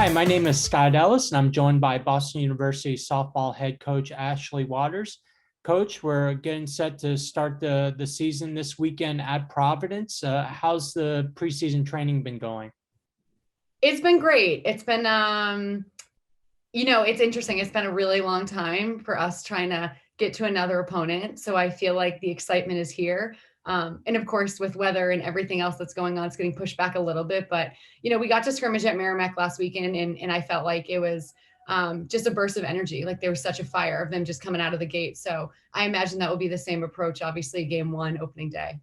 Hi, my name is Scott Ellis, and I'm joined by Boston University softball head coach Ashley Waters. Coach, we're getting set to start the season this weekend at Providence. How's the preseason training been going? It's been great. It's been, it's interesting. It's been a really long time for us trying to get to another opponent. So I feel like the excitement is here. And of course, with weather and everything else that's going on, it's getting pushed back a little bit. But, we got to scrimmage at Merrimack last weekend, and I felt like it was just a burst of energy. Like there was such a fire of them just coming out of the gate. So I imagine that will be the same approach, obviously, game one, opening day.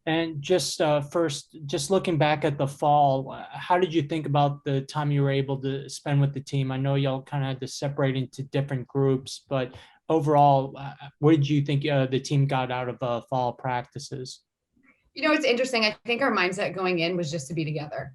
And just first, just looking back at the fall, how did you think about the time you were able to spend with the team? I know y'all kind of had to separate into different groups, but overall, what did you think the team got out of fall practices? It's interesting. I think our mindset going in was just to be together.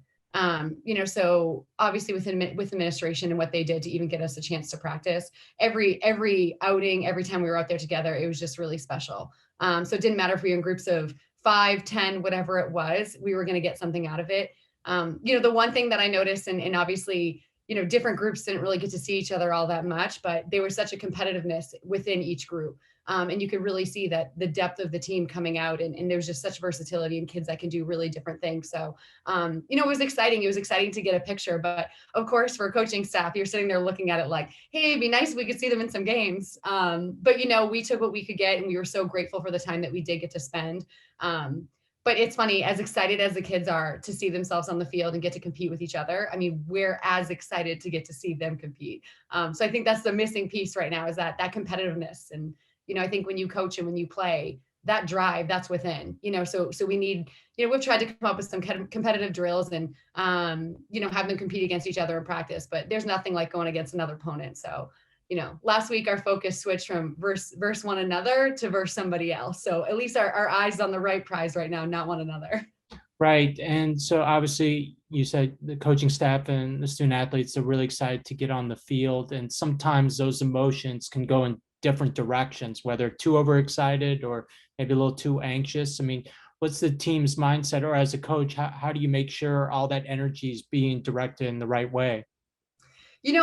So obviously with administration and what they did to even get us a chance to practice, every outing, every time we were out there together, it was just really special. So it didn't matter if we were in groups of 5, 10, whatever it was, we were going to get something out of it. The one thing that I noticed, and obviously, different groups didn't really get to see each other all that much, but there was such a competitiveness within each group. And you could really see that the depth of the team coming out, and there's just such versatility in kids that can do really different things. So, it was exciting. It was exciting to get a picture, but of course for coaching staff, you're sitting there looking at it like, hey, it'd be nice if we could see them in some games. But we took what we could get, and we were so grateful for the time that we did get to spend. But it's funny, as excited as the kids are to see themselves on the field and get to compete with each other, I mean, we're as excited to get to see them compete. So I think that's the missing piece right now, is that competitiveness. And I think when you coach and when you play, that drive, that's within, so we need, we've tried to come up with some competitive drills and, have them compete against each other in practice, but there's nothing like going against another opponent. So, last week our focus switched from verse one another to verse somebody else. So at least our eyes on the right prize right now, not one another. Right. And so obviously you said the coaching staff and the student athletes are really excited to get on the field. And sometimes those emotions can go in different directions, whether too overexcited or maybe a little too anxious. I mean, what's the team's mindset, or as a coach, how do you make sure all that energy is being directed in the right way?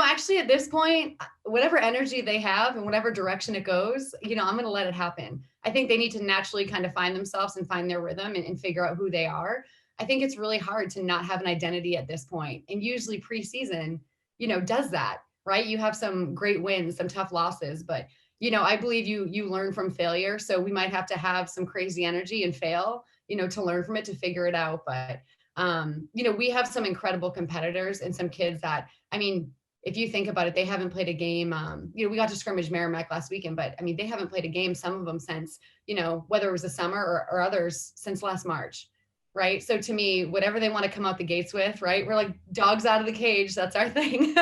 Actually at this point, whatever energy they have and whatever direction it goes, I'm going to let it happen. I think they need to naturally kind of find themselves and find their rhythm and figure out who they are. I think it's really hard to not have an identity at this point. And usually preseason, does that, right? You have some great wins, some tough losses, but I believe you learn from failure. So we might have to have some crazy energy and fail, to learn from it, to figure it out. But we have some incredible competitors and some kids that, I mean, if you think about it, they haven't played a game. We got to scrimmage Merrimack last weekend, but I mean, they haven't played a game, some of them since, whether it was the summer or others since last March. Right. So to me, whatever they want to come out the gates with, right. We're like dogs out of the cage. That's our thing.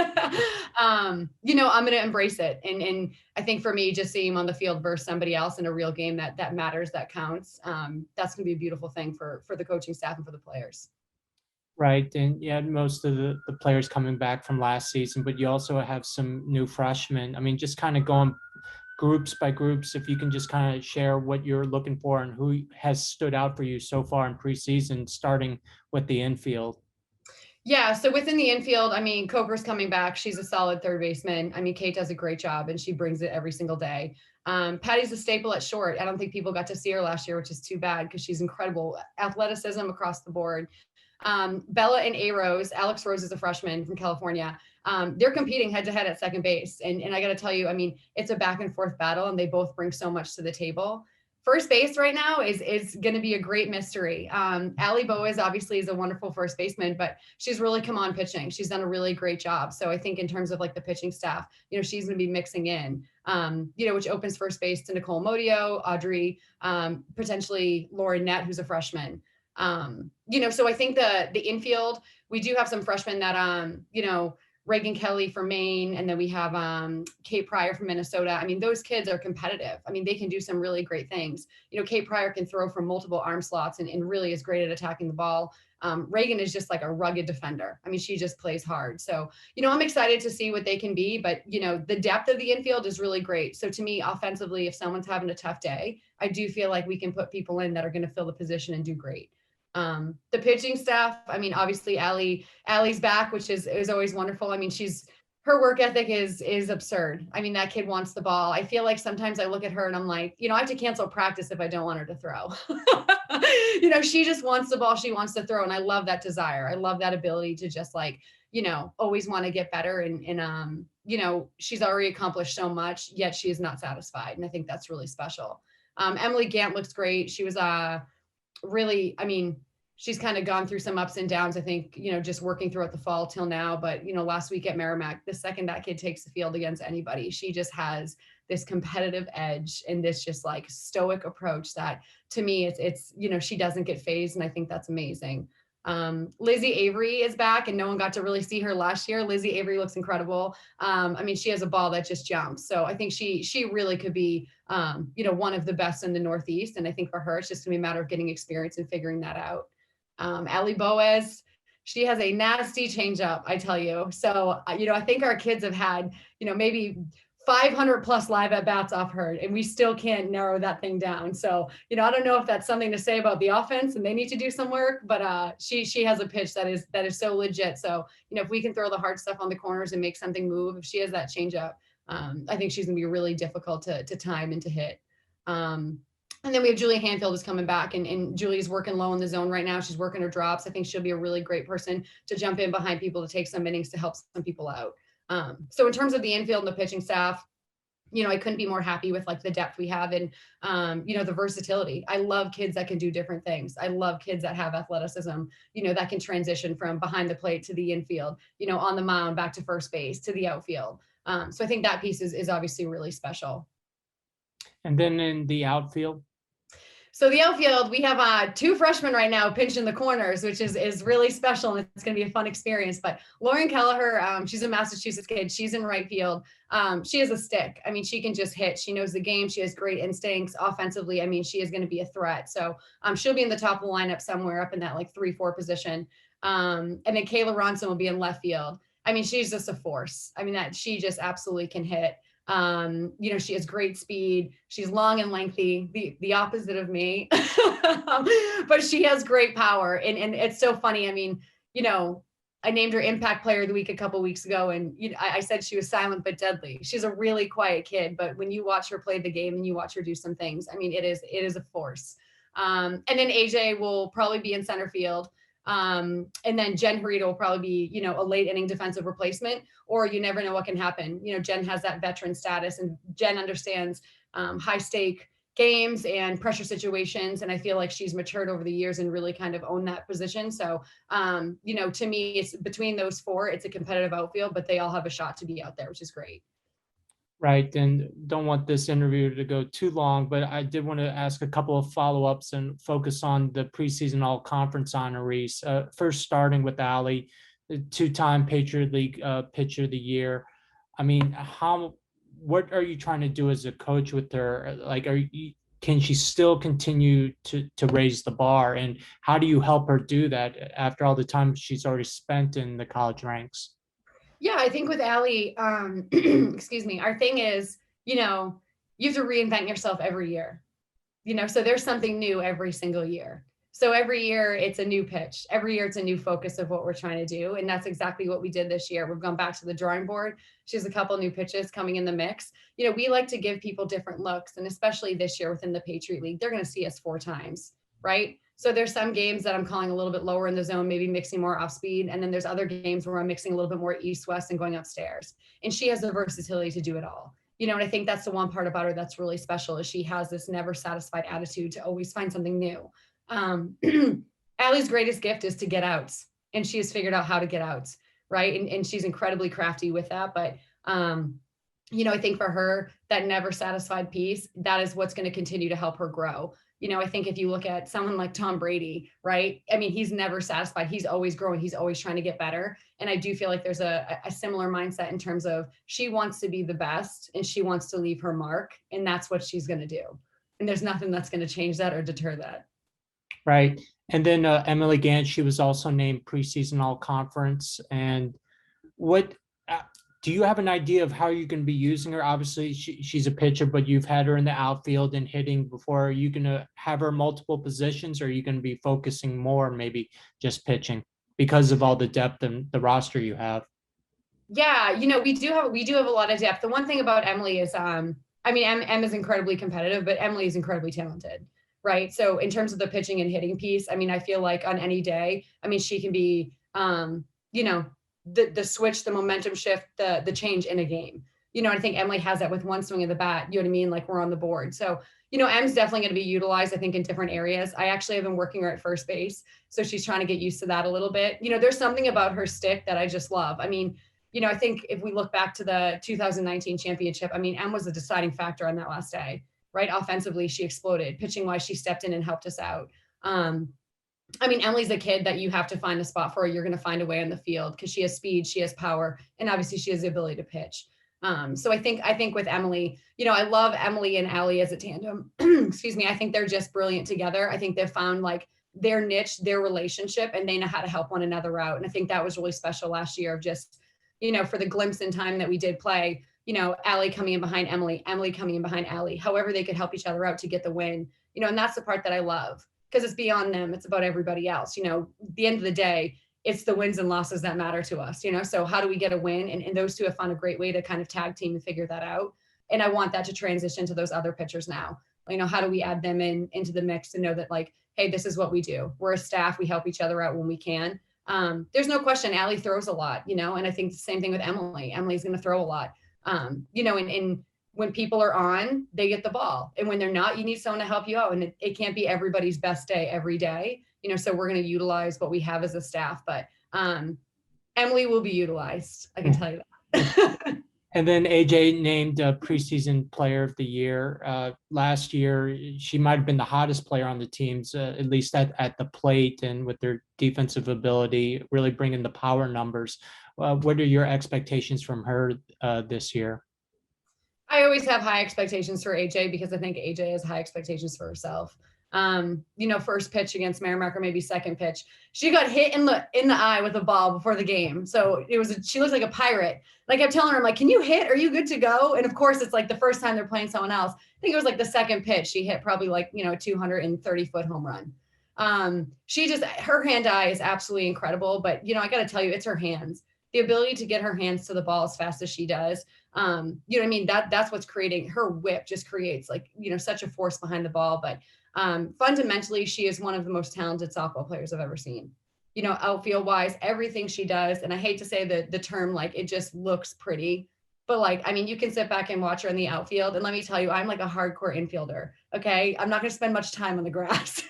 I'm going to embrace it. And I think for me, just seeing him on the field versus somebody else in a real game that matters, that counts. That's going to be a beautiful thing for the coaching staff and for the players. Right. And yeah, most of the players coming back from last season, but you also have some new freshmen. I mean, just kind of going groups by groups, if you can just kind of share what you're looking for and who has stood out for you so far in preseason, starting with the infield. Yeah, so within the infield, I mean, Coker's coming back. She's a solid third baseman. I mean, Kate does a great job and she brings it every single day. Patty's a staple at short. I don't think people got to see her last year, which is too bad because she's incredible. Athleticism across the board. Bella and A-Rose, Alex Rose is a freshman from California. They're competing head to head at second base. And I got to tell you, I mean, it's a back and forth battle and they both bring so much to the table. First base right now is going to be a great mystery. Allie Boaz obviously is a wonderful first baseman, but she's really come on pitching. She's done a really great job. So I think in terms of like the pitching staff, she's going to be mixing in, which opens first base to Nicole Modio, Audrey, potentially Lauren Nett, who's a freshman. So I think the infield, we do have some freshmen that, Reagan Kelly from Maine, and then we have Kate Pryor from Minnesota. I mean, those kids are competitive. I mean, they can do some really great things. Kate Pryor can throw from multiple arm slots and really is great at attacking the ball. Reagan is just like a rugged defender. I mean, she just plays hard. So, I'm excited to see what they can be, but, the depth of the infield is really great. So to me, offensively, if someone's having a tough day, I do feel like we can put people in that are going to fill the position and do great. The pitching staff, I mean, obviously Allie's back, which is always wonderful. I mean, her work ethic is absurd. I mean, that kid wants the ball. I feel like sometimes I look at her and I'm like, I have to cancel practice if I don't want her to throw. She just wants the ball. She wants to throw. And I love that desire. I love that ability to just always want to get better. And she's already accomplished so much, yet she is not satisfied. And I think that's really special. Emily Gantt looks great. She was really, I mean, she's kind of gone through some ups and downs, I think, just working throughout the fall till now. But, last week at Merrimack, the second that kid takes the field against anybody, she just has this competitive edge and this just stoic approach that to me, it's she doesn't get phased. And I think that's amazing. Lizzie Avery is back and no one got to really see her last year. Lizzie Avery looks incredible. I mean, she has a ball that just jumps. So I think she really could be, one of the best in the Northeast. And I think for her, it's just gonna be a matter of getting experience and figuring that out. Boaz, she has a nasty changeup, I tell you. So, I think our kids have had, maybe 500 plus live at bats off her, and we still can't narrow that thing down. So, I don't know if that's something to say about the offense and they need to do some work, but she has a pitch that is so legit. So, if we can throw the hard stuff on the corners and make something move, if she has that changeup, I think she's gonna be really difficult to time and to hit. And then we have Julia Hanfield is coming back, and Julie's working low in the zone right now. She's working her drops. I think she'll be a really great person to jump in behind people to take some innings to help some people out. So in terms of the infield and the pitching staff, I couldn't be more happy with the depth we have and, the versatility. I love kids that can do different things. I love kids that have athleticism, that can transition from behind the plate to the infield, on the mound, back to first base, to the outfield. So I think that piece is obviously really special. And then in the outfield? So the outfield, we have 2 freshmen right now pinching the corners, which is really special, and it's going to be a fun experience. But Lauren Kelleher, she's a Massachusetts kid. She's in right field. She has a stick. I mean, she can just hit. She knows the game. She has great instincts offensively. I mean, she is going to be a threat. So she'll be in the top of the lineup somewhere up in that 3-4 position. And then Kayla Ronson will be in left field. I mean, she's just a force. I mean, that she just absolutely can hit. She has great speed. She's long and lengthy, the opposite of me, but she has great power. And it's so funny. I mean, I named her Impact Player of the Week a couple of weeks ago, and I said she was silent but deadly. She's a really quiet kid, but when you watch her play the game and you watch her do some things, I mean, it is a force. And then AJ will probably be in center field. And then Jen Harita will probably be, a late inning defensive replacement, or you never know what can happen. Jen has that veteran status, and Jen understands high stake games and pressure situations. And I feel like she's matured over the years and really kind of owned that position. So, to me, it's between those 4, it's a competitive outfield, but they all have a shot to be out there, which is great. Right. And don't want this interview to go too long, but I did want to ask a couple of follow-ups and focus on the preseason all-conference honorees. First, starting with Allie, the 2-time Patriot League Pitcher of the Year. I mean, what are you trying to do as a coach with her? Can she still continue to raise the bar? And how do you help her do that after all the time she's already spent in the college ranks? Yeah, I think with Allie, excuse me, our thing is, you have to reinvent yourself every year, so there's something new every single year. So every year it's a new pitch. Every year it's a new focus of what we're trying to do. And that's exactly what we did this year. We've gone back to the drawing board. She has a couple new pitches coming in the mix. We like to give people different looks. And especially this year within the Patriot League, they're going to see us 4 times, right? So there's some games that I'm calling a little bit lower in the zone, maybe mixing more off speed. And then there's other games where I'm mixing a little bit more east-west and going upstairs. And she has the versatility to do it all. And I think that's the one part about her that's really special is she has this never satisfied attitude to always find something new. Allie's greatest gift is to get outs, and she has figured out how to get outs, right? And she's incredibly crafty with that. But, I think for her, that never satisfied piece, that is what's going to continue to help her grow. I think if you look at someone like Tom Brady, right? I mean, he's never satisfied. He's always growing. He's always trying to get better. And I do feel like there's a similar mindset in terms of she wants to be the best and she wants to leave her mark. And that's what she's going to do. And there's nothing that's going to change that or deter that. Right. And then Emily Gantt, she was also named preseason all conference. And what Do you have an idea of how you can be using her? Obviously, she's a pitcher, but you've had her in the outfield and hitting before. Are you going to have her multiple positions, or are you going to be focusing more maybe just because of all the depth and the roster you have? Yeah, we do have a lot of depth. The one thing about Emily is, I mean, Em is incredibly competitive, but Emily is incredibly talented, right? So in terms of the pitching and hitting piece, I mean, I feel like on any day, I mean, she can be, you know, the switch, the momentum shift, the change in a game. I think Emily has that with one swing of the bat. You know what I mean? Like we're on the board. So Em's definitely going to be utilized, I think, in different areas. I actually have been working her at first base, so she's trying to get used to that a little bit. There's something about her stick that I just love. I mean, I think if we look back to the 2019 championship, I mean, Em was the deciding factor on that last day, right? Offensively, she exploded. Pitching wise, she stepped in and helped us out. I mean, Emily's a kid that you have to find a spot for. You're going to find a way on the field because she has speed, she has power, and obviously she has the ability to pitch. So I think with Emily, I love Emily and Allie as a tandem. Excuse me. I think they're just brilliant together. I think they've found like their niche, their relationship, and they know how to help one another out. And I think that was really special last year of just, for the glimpse in time that we did play, Allie coming in behind Emily, Emily coming in behind Allie, however they could help each other out to get the win, and that's the part that I love because it's beyond them. It's about everybody else. At the end of the day, it's the wins and losses that matter to us, so how do we get a win? And those two have found a great way to kind of tag team and figure that out. And I want that to transition to those other pitchers now. How do we add them into the mix to know that like, hey, this is what we do. We're a staff. We help each other out when we can. There's no question Allie throws a lot, and I think the same thing with Emily. Emily's going to throw a lot, and when people are on, they get the ball. And when they're not, you need someone to help you out. And it can't be everybody's best day every day, so we're going to utilize what we have as a staff. But Emily will be utilized. I can tell you that. And then AJ named preseason player of the year. Last year, she might have been the hottest player on the teams, at least at the plate and with their defensive ability, really bringing the power numbers. What are your expectations from her this year? I always have high expectations for AJ because I think AJ has high expectations for herself. First pitch against Merrimack, or maybe second pitch, she got hit in the eye with a ball before the game. So she looked like a pirate. Like I'm telling her, I'm like, can you hit? Are you good to go? And of course, it's like the first time they're playing someone else. I think it was like the second pitch. She hit probably like, 230-foot home run. Her hand-eye is absolutely incredible, but I got to tell you, it's her hands. The ability to get her hands to the ball as fast as she does. That's what's creating her whip, just creates like, such a force behind the ball. But fundamentally, she is one of the most talented softball players I've ever seen. Outfield wise, everything she does. And I hate to say the term, like it just looks pretty, but like, I mean, you can sit back and watch her in the outfield. And let me tell you, I'm like a hardcore infielder. Okay. I'm not going to spend much time on the grass,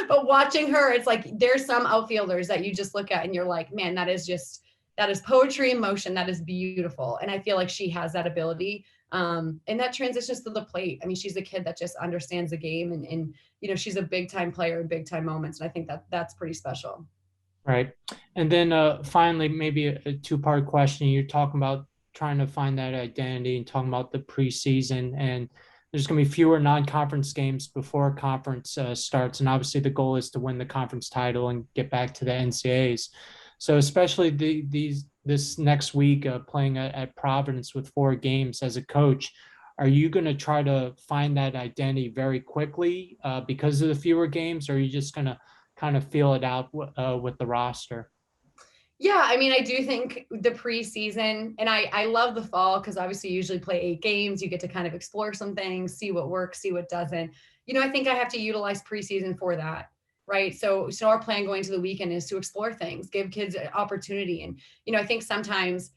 but watching her, it's like, there's some outfielders that you just look at and you're like, man, that is poetry in motion. That is beautiful. And I feel like she has that ability. And that transitions to the plate. I mean, she's a kid that just understands the game and she's a big time player in big time moments. And I think that's pretty special. Right. And then finally, maybe a two-part question. You're talking about trying to find that identity and talking about the preseason, and there's going to be fewer non-conference games before conference starts. And obviously the goal is to win the conference title and get back to the NCAAs. So especially this next week, playing at Providence with 4 games as a coach, are you going to try to find that identity very quickly because of the fewer games, or are you just going to kind of feel it out with the roster? Yeah, I mean, I do think the preseason, and I love the fall because obviously you usually play 8 games. You get to kind of explore some things, see what works, see what doesn't. I think I have to utilize preseason for that. Right. So our plan going to the weekend is to explore things, give kids an opportunity. And, I think sometimes,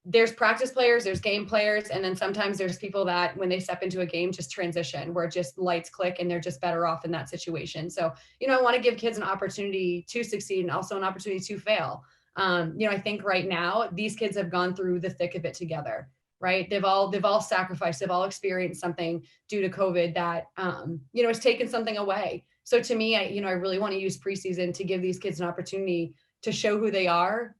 there's practice players, there's game players, and then sometimes there's people that when they step into a game, just transition where just lights click and they're just better off in that situation. So, I want to give kids an opportunity to succeed and also an opportunity to fail. I think right now these kids have gone through the thick of it together. Right. They've all sacrificed, they've all experienced something due to COVID that, has taken something away. So to me, I really want to use preseason to give these kids an opportunity to show who they are,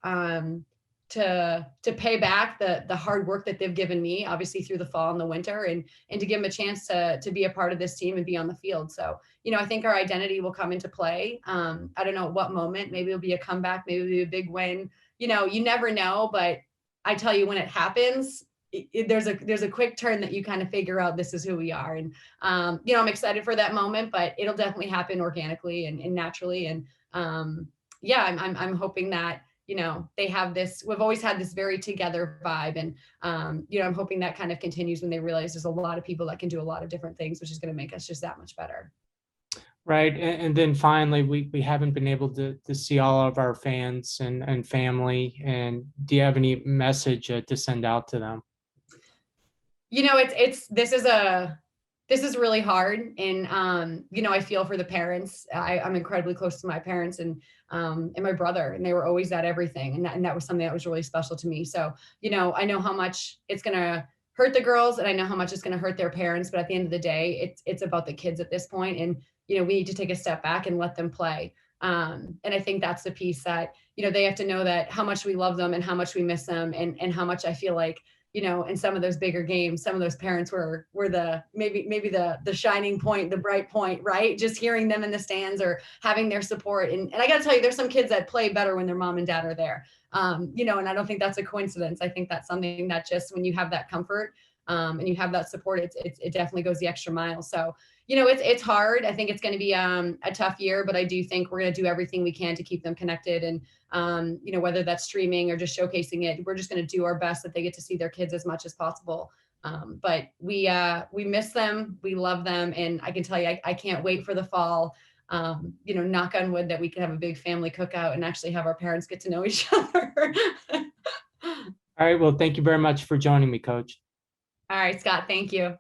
to pay back the hard work that they've given me, obviously through the fall and the winter, and to give them a chance to be a part of this team and be on the field. So, I think our identity will come into play. I don't know at what moment, maybe it'll be a comeback, maybe it'll be a big win, you never know, but I tell you, when it happens, there's a quick turn that you kind of figure out this is who we are. And, I'm excited for that moment, but it'll definitely happen organically and naturally. And, yeah, I'm hoping that, they have this, we've always had this very together vibe. And, I'm hoping that kind of continues when they realize there's a lot of people that can do a lot of different things, which is going to make us just that much better. Right. And then finally, we haven't been able to see all of our fans and family. And do you have any message to send out to them? This is really hard. And, I feel for the parents. I'm incredibly close to my parents and my brother, and they were always at everything. And that was something that was really special to me. So, I know how much it's going to hurt the girls, and I know how much it's going to hurt their parents. But at the end of the day, it's about the kids at this point. And, we need to take a step back and let them play. And I think that's the piece that, they have to know that how much we love them and how much we miss them, and how much I feel like, in some of those bigger games, some of those parents were the maybe the shining point, the bright point, right? Just hearing them in the stands or having their support. And I got to tell you, there's some kids that play better when their mom and dad are there. And I don't think that's a coincidence. I think that's something that just when you have that comfort, and you have that support, it definitely goes the extra mile. So, it's hard. I think it's going to be a tough year, but I do think we're going to do everything we can to keep them connected. And, whether that's streaming or just showcasing it, we're just going to do our best that they get to see their kids as much as possible. But we miss them. We love them. And I can tell you, I can't wait for the fall. Knock on wood, that we can have a big family cookout and actually have our parents get to know each other. All right. Well, thank you very much for joining me, Coach. All right, Scott, thank you.